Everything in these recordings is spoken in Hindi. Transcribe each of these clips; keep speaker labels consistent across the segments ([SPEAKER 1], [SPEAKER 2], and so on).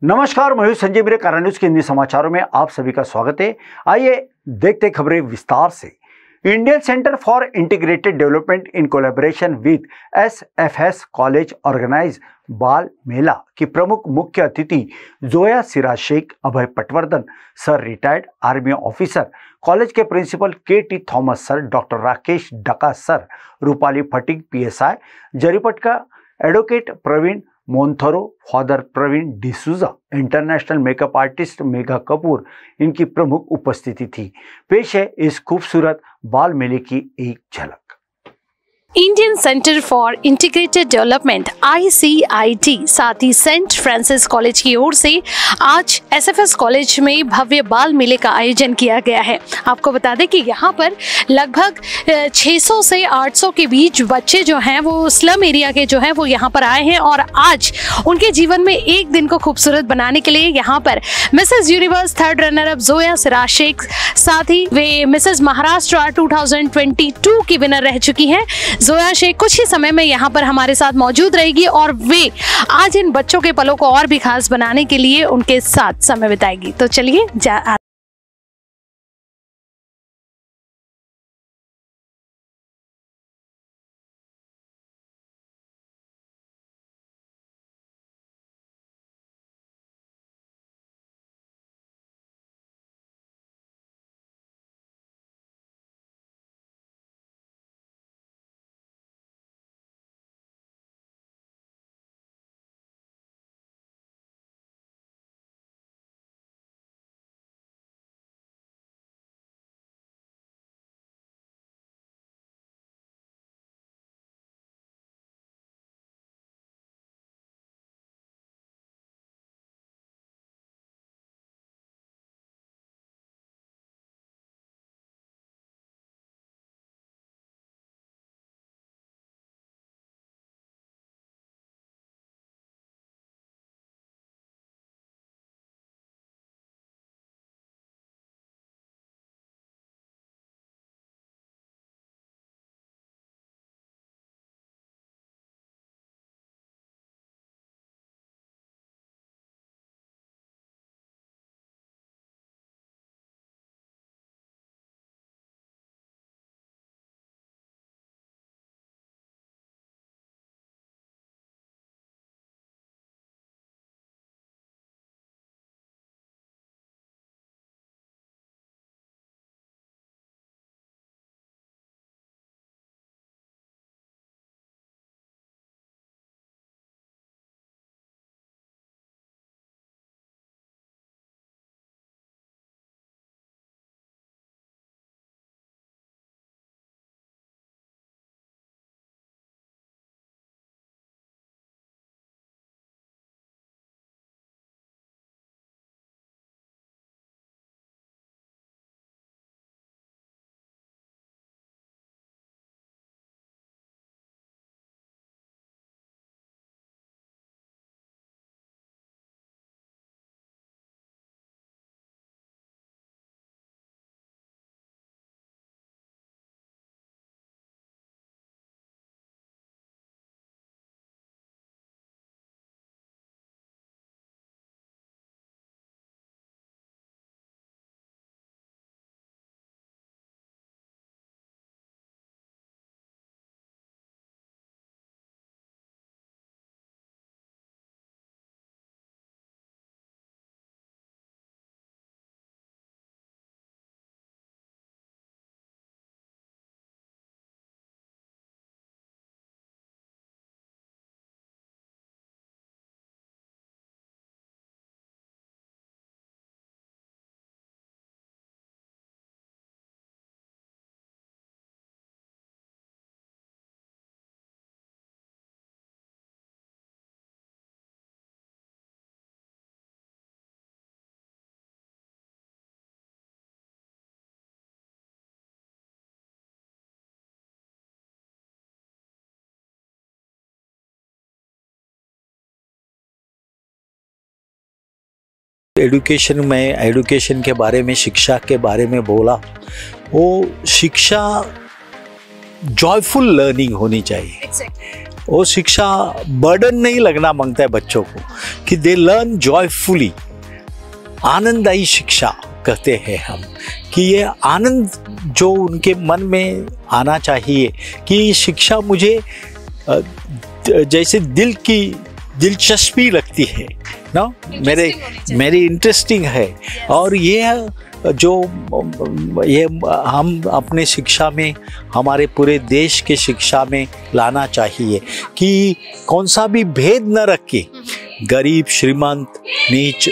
[SPEAKER 1] नमस्कार, मैं संजय मेरे कारण न्यूज के हिंदी समाचारों में आप सभी का स्वागत है। आइए देखते खबरें विस्तार से। Indian centre for integrated development in collaboration with SFS college organise Bal Mela की प्रमुख मुख्य अतिथि Zoya Siraj Shaikh, Abhay Patwardhan sir, retired army officer, college के principal K T. Thomas sir, doctor Rakesh Daka sir, Rupali Phatik PSI, Jaripatka advocate Pravin Monteiro, father Pravin D'Souza, international makeup artist Megha Kapoor इनकी प्रमुख उपस्थिति थी। पेश है इस खूबसूरत बाल मेले की एक झलक।
[SPEAKER 2] Indian centre for integrated development ICID साथ ही सेंट फ्रांसिस कॉलेज की ओर से आज SFS कॉलेज में भव्य बाल मेले का आयोजन किया गया है। आपको बता दें कि यहाँ पर लगभग 600 से 800 के बीच बच्चे जो हैं वो स्लम एरिया के जो हैं वो यहाँ पर आए हैं और आज उनके जीवन में एक दिन को खूबसूरत बनाने के लिए यहाँ पर Mrs universe 3rd runner up Zoya Siraj Shaikh, साथ ही वे मिसेज महाराष्ट्र 2022 की विनर रह चुकी हैं। जोया शेख कुछ ही समय में यहाँ पर हमारे साथ मौजूद रहेगी और वे आज इन बच्चों के पलों को और भी खास बनाने के लिए उनके साथ समय बिताएगी। तो चलिए
[SPEAKER 3] एडुकेशन के बारे में, शिक्षा के बारे में बोला। वो शिक्षा जॉयफुल लर्निंग होनी चाहिए। वो शिक्षा बर्डन नहीं लगना मांगता है बच्चों को, कि दे लर्न जॉयफुली। आनंददायी शिक्षा कहते हैं हम, कि ये आनंद जो उनके मन में आना चाहिए, कि शिक्षा मुझे जैसे दिल की दिलचस्पी लगती है ना, मेरी इंटरेस्टिंग है। और ये जो ये हम अपने शिक्षा में, हमारे पूरे देश के शिक्षा में लाना चाहिए, कि कौन सा भी भेद न रखे, गरीब श्रीमंत, नीच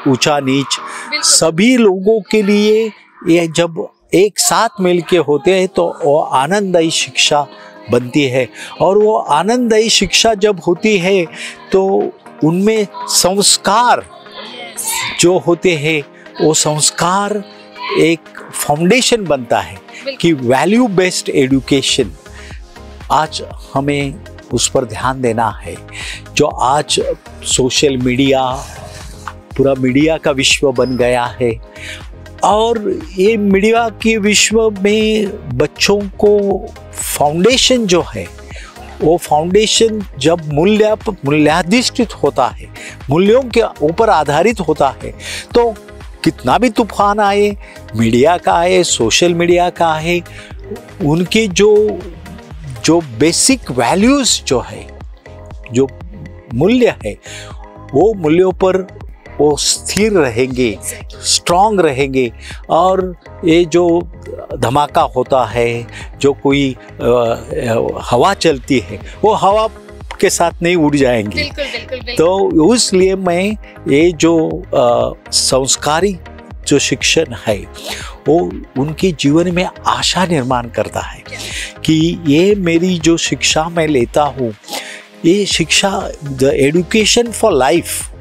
[SPEAKER 3] ऊंचा नीच, सभी लोगों के लिए ये जब एक साथ मिलके होते हैं तो वो आनंददायी शिक्षा बनती है। और वो आनंददायी शिक्षा जब होती है तो उनमें संस्कार जो होते हैं, वो संस्कार एक फाउंडेशन बनता है कि वैल्यू बेस्ड एजुकेशन। आज हमें उस पर ध्यान देना है। जो आज सोशल मीडिया, पूरा मीडिया का विश्व बन गया है, और ये मीडिया के विश्व में बच्चों को फाउंडेशन जो है, वो फाउंडेशन जब मूल्याधिष्ठित होता है, मूल्यों के ऊपर आधारित होता है, तो कितना भी तूफान आए, मीडिया का आए, सोशल मीडिया का आए, उनके जो बेसिक वैल्यूज जो है, जो मूल्य है, वो मूल्यों पर वो स्थिर रहेंगे, स्ट्रांग रहेंगे। और ये जो धमाका होता है, जो कोई हवा चलती है, वो हवा के साथ नहीं उड़ जाएंगे। बिल्कुल। तो इसलिए मैं ये जो संस्कारी जो शिक्षण है, वो उनके जीवन में आशा निर्माण करता है कि ये मेरी जो शिक्षा मैं लेता हूँ, ये शिक्षा, the education for life.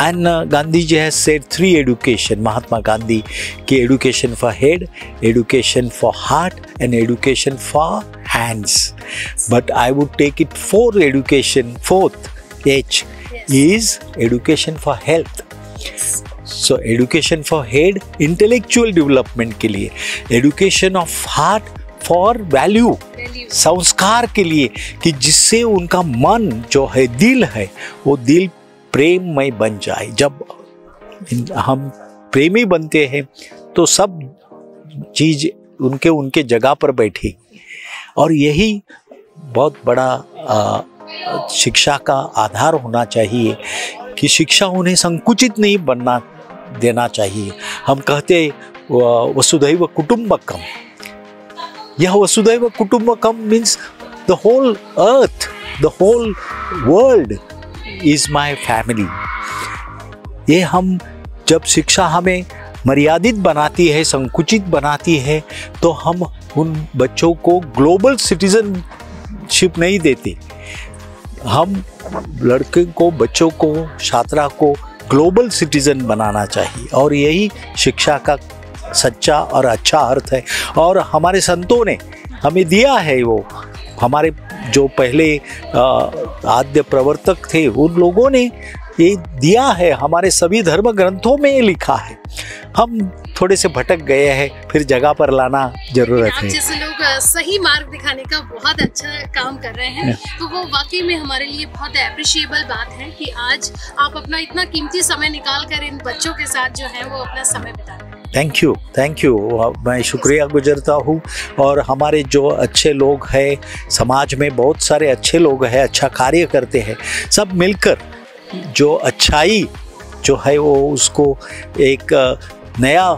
[SPEAKER 3] And Gandhi ji has said 3 education. Mahatma Gandhi ki education for head, education for heart, and education for hands. But I would take it 4 education. 4th H is education for health. So education for head, intellectual development के लिए, education of heart for value, संस्कार के लिए, कि जिससे उनका मन जो है, दिल है, वो दिल प्रेममय बन जाए। जब हम प्रेमी बनते हैं तो सब चीज उनके जगह पर बैठी। और यही बहुत बड़ा शिक्षा का आधार होना चाहिए, कि शिक्षा उन्हें संकुचित नहीं बनना देना चाहिए। हम कहते वसुधैव कुटुंबकम। यह वसुधैव कुटुंबकम means the whole earth, the whole world is my family। ये हम जब शिक्षा हमें मर्यादित बनाती है, संकुचित बनाती है, तो हम उन बच्चों को ग्लोबल सिटीजनशिप नहीं देते। हम लड़के को, बच्चों को, छात्रा को ग्लोबल सिटीजन बनाना चाहिए। और यही शिक्षा का सच्चा और अच्छा अर्थ है। और हमारे संतों ने हमें दिया है, वो हमारे जो पहले आद्य प्रवर्तक थे, उन लोगों ने ये दिया है, हमारे सभी धर्म ग्रंथों में ये लिखा है। हम थोड़े से भटक गए हैं, फिर जगह पर लाना जरूरत है।
[SPEAKER 2] जैसे लोग सही मार्ग दिखाने का बहुत अच्छा काम कर रहे हैं, तो वो वाकई में हमारे लिए बहुत अप्रिशिएबल बात है कि आज आप अपना इतना कीमती समय निकाल कर इन बच्चों के साथ जो है वो अपना समय बिता रहे हैं।
[SPEAKER 3] Thank you. मैं शुक्रिया गुजरता हूँ। और हमारे जो अच्छे लोग हैं, समाज में बहुत सारे अच्छे लोग हैं, अच्छा कार्य करते हैं, सब मिलकर जो अच्छाई जो है वो उसको एक नया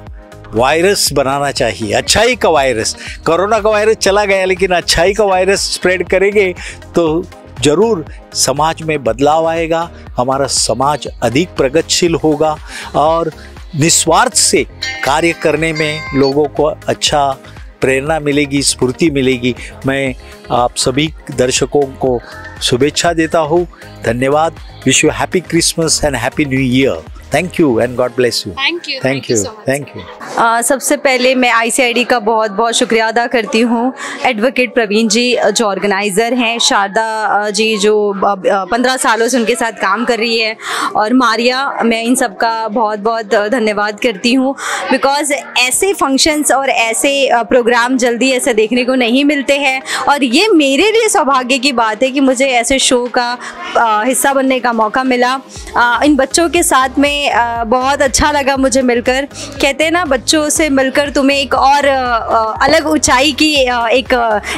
[SPEAKER 3] वायरस बनाना चाहिए। अच्छाई का वायरस, कोरोना का वायरस चला गया, लेकिन अच्छाई का वायरस स्प्रेड करेंगे तो जरूर समाज में बदलाव आएगा, हमारा समाज अधिक प्रगतिशील होगा और निस्वार्थ से कार्य करने में लोगों को अच्छा प्रेरणा मिलेगी, स्फूर्ति मिलेगी। मैं आप सभी दर्शकों को शुभेच्छा देता हूँ। धन्यवाद। Wish you happy Christmas and happy new year. Thank you and God bless you.
[SPEAKER 2] Thank you,
[SPEAKER 3] thank you, thank you.
[SPEAKER 4] सबसे पहले मैं ICID का बहुत बहुत शुक्रिया अदा करती हूँ। एडवोकेट प्रवीण जी जो ऑर्गेनाइज़र हैं, शारदा जी जो 15 सालों से उनके साथ काम कर रही है, और मारिया, मैं इन सब का बहुत बहुत धन्यवाद करती हूँ। बिकॉज़ ऐसे फंक्शंस और ऐसे प्रोग्राम जल्दी ऐसे देखने को नहीं मिलते हैं, और ये मेरे लिए सौभाग्य की बात है कि मुझे ऐसे शो का हिस्सा बनने का मौका मिला। इन बच्चों के साथ में बहुत अच्छा लगा मुझे मिलकर। कहते हैं ना, बच्चों से मिलकर तुम्हें एक और अलग ऊंचाई की एक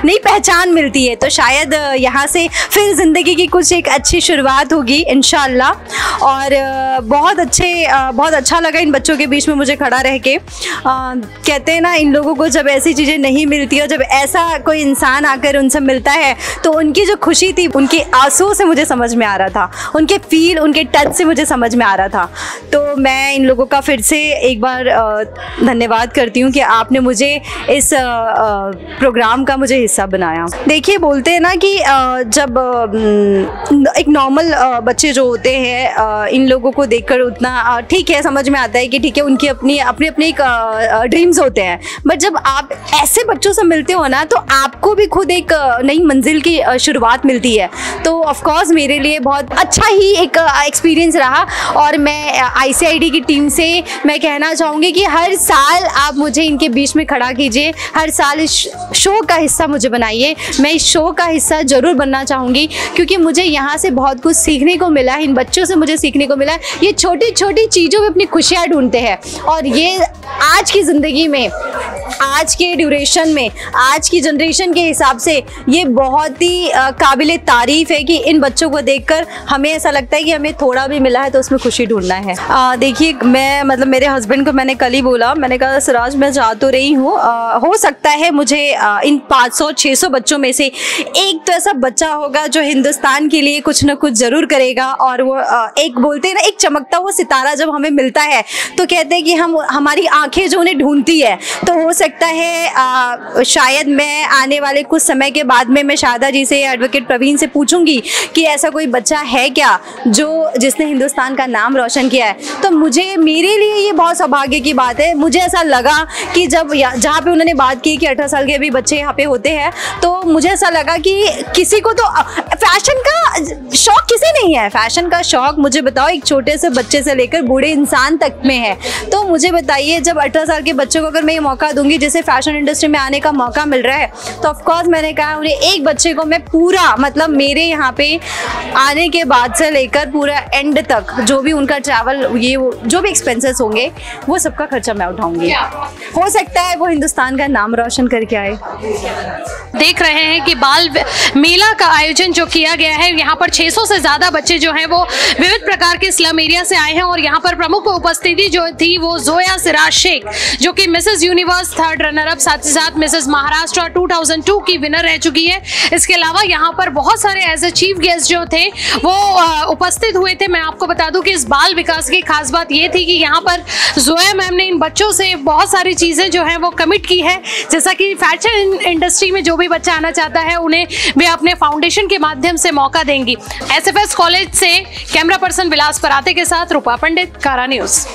[SPEAKER 4] नई पहचान मिलती है। तो शायद यहाँ से फिर ज़िंदगी की कुछ एक अच्छी शुरुआत होगी इंशाल्लाह। और बहुत अच्छा लगा इन बच्चों के बीच में मुझे खड़ा रह के। कहते हैं ना, इन लोगों को जब ऐसी चीज़ें नहीं मिलती और जब ऐसा कोई इंसान आकर उनसे मिलता है तो उनकी जो खुशी थी, उनके आंसू से मुझे समझ में आ रहा था, उनके फील, उनके टच से मुझे समझ में आ रहा था। तो मैं इन लोगों का फिर से एक बार धन्यवाद करती हूँ कि आपने मुझे इस प्रोग्राम का मुझे हिस्सा बनाया। देखिए, बोलते हैं ना कि जब एक नॉर्मल बच्चे जो होते हैं, इन लोगों को देखकर उतना ठीक है, समझ में आता है कि ठीक है, उनकी अपनी एक ड्रीम्स होते हैं। बट जब आप ऐसे बच्चों से मिलते हो ना, तो आपको भी खुद एक नई मंजिल की शुरुआत मिलती है। तो ऑफ कोर्स मेरे लिए बहुत अच्छा ही एक एक्सपीरियंस रहा। और मैं ICID की टीम से मैं कहना चाहूँगी कि हर साल आप मुझे इनके बीच में खड़ा कीजिए, हर साल इस शो का हिस्सा मुझे बनाइए। मैं इस शो का हिस्सा ज़रूर बनना चाहूँगी, क्योंकि मुझे यहाँ से बहुत कुछ सीखने को मिला, इन बच्चों से मुझे सीखने को मिला। ये छोटी छोटी चीज़ों में अपनी खुशियाँ ढूंढते हैं, और ये आज की ज़िंदगी में, आज के ड्यूरेशन में, आज की जनरेशन के हिसाब से ये बहुत ही काबिले तारीफ़ है कि इन बच्चों को देखकर हमें ऐसा लगता है कि हमें थोड़ा भी मिला है तो उसमें खुशी ढूंढना है। देखिए, मैं मतलब मेरे हस्बैंड को मैंने कल ही बोला, मैंने कहा सिराज, मैं जा तो रही हूँ, हो सकता है मुझे इन 500-600 बच्चों में से एक तो ऐसा बच्चा होगा जो हिंदुस्तान के लिए कुछ ना कुछ ज़रूर करेगा। और वो एक बोलते हैं ना, एक चमकता हुआ सितारा जब हमें मिलता है तो कहते हैं कि हमारी आंखें जो उन्हें ढूंढती है। तो हो सकता है शायद मैं आने वाले कुछ समय के बाद में मैं शारदा जी से, एडवोकेट प्रवीण से पूछूंगी कि ऐसा कोई बच्चा है क्या जिसने हिंदुस्तान का नाम रोशन किया है। तो मेरे लिए ये बहुत सौभाग्य की बात है। मुझे ऐसा लगा कि जब जहाँ पे उन्होंने बात की कि 18 साल के भी बच्चे यहाँ पे होते हैं, तो मुझे ऐसा लगा कि किसी को तो फैशन का शौक किसे नहीं है। फैशन का शौक मुझे बताओ, एक छोटे से बच्चे से लेकर बूढ़े इंसान तक में है। तो मुझे बताइए, जब 18 साल के बच्चों को अगर मैं ये मौका दूंगी, जैसे फैशन इंडस्ट्री में आने का मौका मिल रहा है, तो ऑफकोर्स मैंने कहा उन्हें एक बच्चे को मैं पूरा, मतलब मेरे यहाँ पे आने के बाद से लेकर पूरा एंड तक जो भी उनका ट्रैवल, ये जो भी एक्सपेंसेस होंगे, वो सबका खर्चा मैं उठाऊंगी। हो सकता है वो हिंदुस्तान का नाम रोशन करके आए।
[SPEAKER 2] देख रहे हैं कि बाल मेला का आयोजन जो किया गया है, यहाँ पर 600 से ज्यादा बच्चे जो हैं वो विविध प्रकार के स्लम एरिया से आए हैं। और यहाँ पर प्रमुख उपस्थिति जो थी वो जोया सिराज शेख, जो कि Mrs universe 3rd runner up, साथ ही साथ मिसेस महाराष्ट्र 2002 की विनर रह चुकी है। इसके अलावा यहाँ पर बहुत सारे एज ए चीफ गेस्ट जो थे वो उपस्थित हुए थे। मैं आपको बता दूं कि इस बाल विकास की खास बात ये थी कि यहाँ पर जोया मैम ने इन बच्चों से बहुत सारी चीजें जो है वो कमिट की है, जैसा कि फैशन इंडस्ट्री में जो भी बच्चा आना चाहता है उन्हें वे अपने फाउंडेशन के माध्यम से मौका देंगी। SFS कॉलेज से कैमरा पर्सन विलास पराते के साथ रूपा पंडित, कारा न्यूज।